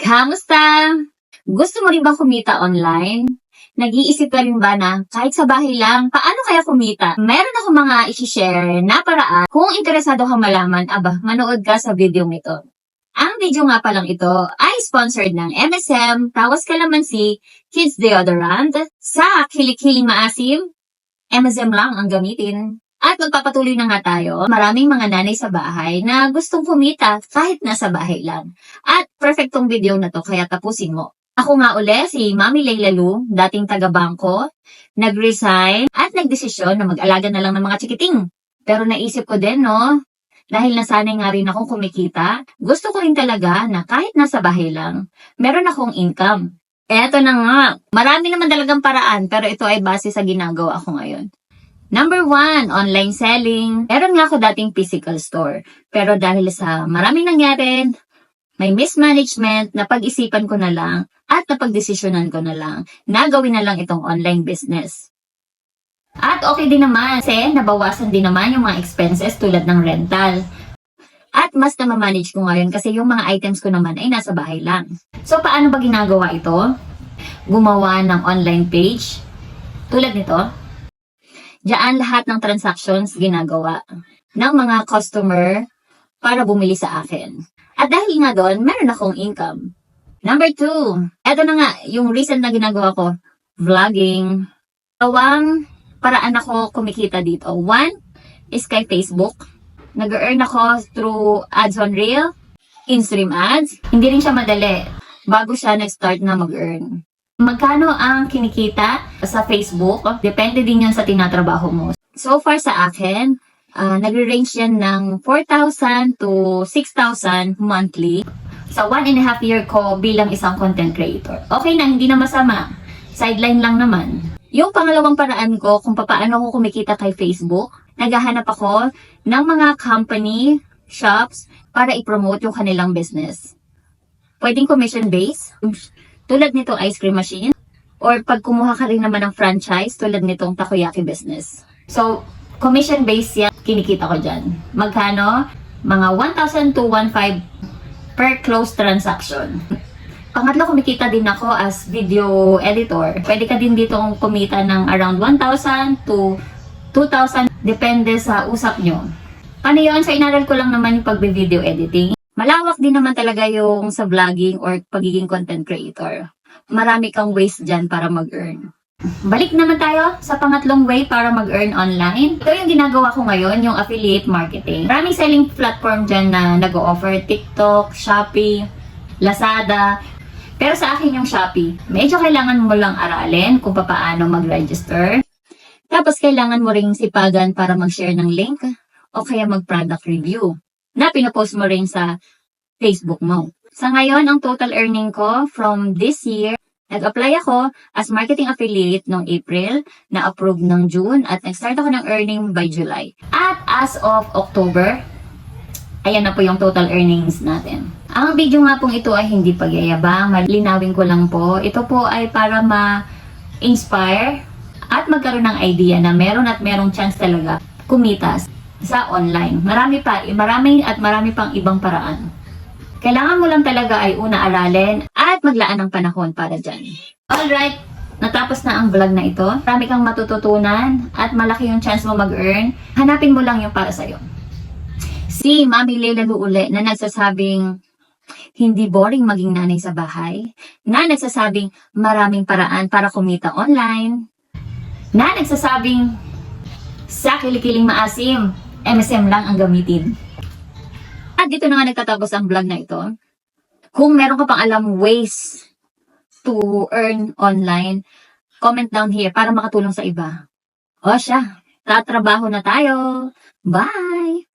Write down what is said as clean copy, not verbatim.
Kamusta? Gusto mo rin ba kumita online? Nag-iisip ka rin ba na kahit sa bahay lang, paano kaya kumita? Meron ako mga isi-share na paraan. Kung interesado ka malaman, manood ka sa video nito. Ang video nga palang ito ay sponsored ng MSM, Tawas Kalamansi, Kids Deodorant. Sa kilik-kiling maasim, MSM lang ang gamitin. At magpapatuloy na nga tayo. Maraming mga nanay sa bahay na gustong kumita kahit nasa bahay lang. At perfectong video na to kaya tapusin mo. Ako nga uli si Mami Leila Lu, dating taga-bangko, nag-resign at nagdesisyon na mag-alaga na lang ng mga chikiting. Pero naisip ko din dahil nasanay nga rin akong kumikita, gusto ko rin talaga na kahit nasa bahay lang, meron akong income. Eto na nga, marami naman talagang paraan pero ito ay base sa ginagawa ko ngayon. Number 1, online selling. Meron nga ako dating physical store. Pero dahil sa maraming nangyari, may mismanagement, napag-isipan ko na lang at napag-desisyonan ko na lang na gawin na lang itong online business. At okay din naman kasi nabawasan din naman yung mga expenses tulad ng rental. At mas na-manage ko ngayon kasi yung mga items ko naman ay nasa bahay lang. So paano ba ginagawa ito? Gumawa ng online page. Tulad nito. Diyan lahat ng transactions ginagawa ng mga customer para bumili sa akin. At dahil nga doon, meron akong income. Number 2, eto na nga, yung recent na ginagawa ko, vlogging. Dalawang paraan ako kumikita dito. 1 is kay Facebook. Nag-earn ako through ads on Reel, in-stream ads. Hindi rin siya madali bago siya nag-start na mag-earn. Magkano ang kinikita sa Facebook? Depende din yan sa tinatrabaho mo. So far sa akin, nagre-range yan ng 4,000 to 6,000 monthly. Sa 1.5 year ko bilang isang content creator. Okay na, hindi na masama. Sideline lang naman. Yung pangalawang paraan ko kung paano ako kumikita kay Facebook, naghahanap ako ng mga company, shops, para i-promote yung kanilang business. Pwedeng commission-based. Tulad nitong ice cream machine. Or pag kumuha ka rin naman ng franchise, tulad nitong takoyaki business. So, commission-based yan, kinikita ko dyan. Magkano? Mga 1,000 to 1,500 per close transaction. Pangatlo, kumikita din ako as video editor. Pwede ka din ditong kumita ng around 1,000 to 2,000. Depende sa usap nyo. Paano yun? So, inaral ko lang naman yung pag-video editing. Malawak din naman talaga yung sa vlogging or pagiging content creator. Marami kang ways dyan para mag-earn. Balik naman tayo sa pangatlong way para mag-earn online. Ito yung ginagawa ko ngayon, yung affiliate marketing. Maraming selling platform dyan na nag-o-offer TikTok, Shopee, Lazada. Pero sa akin yung Shopee, medyo kailangan mo lang aralin kung paano mag-register. Tapos kailangan mo ring sipagan para mag-share ng link o kaya mag-product review na pinopost mo rin sa Facebook mo. Sa ngayon, ang total earning ko from this year, nag-apply ako as marketing affiliate noong April, na-approve ng June, at nag-start ako ng earning by July. At as of October, ayan na po yung total earnings natin. Ang video nga pong ito ay hindi pagyayabang, malinawin ko lang po. Ito po ay para ma-inspire at magkaroon ng idea na meron merong chance talaga kumita sa online. Marami pang ibang paraan. Kailangan mo lang talaga ay una aralin at maglaan ng panahon para dyan. Alright, natapos na ang vlog na ito. Marami kang matututunan at malaki yung chance mo mag-earn. Hanapin mo lang yung para sa'yo. Si Mami Leila Lu uli na nagsasabing hindi boring maging nanay sa bahay, na nagsasabing maraming paraan para kumita online, na nagsasabing sa kilik-kiling maasim, MSM lang ang gamitin. At dito na nga nagtatapos ang vlog na ito. Kung meron ka pang alam ways to earn online, comment down here para makatulong sa iba. O siya, tatrabaho na tayo. Bye!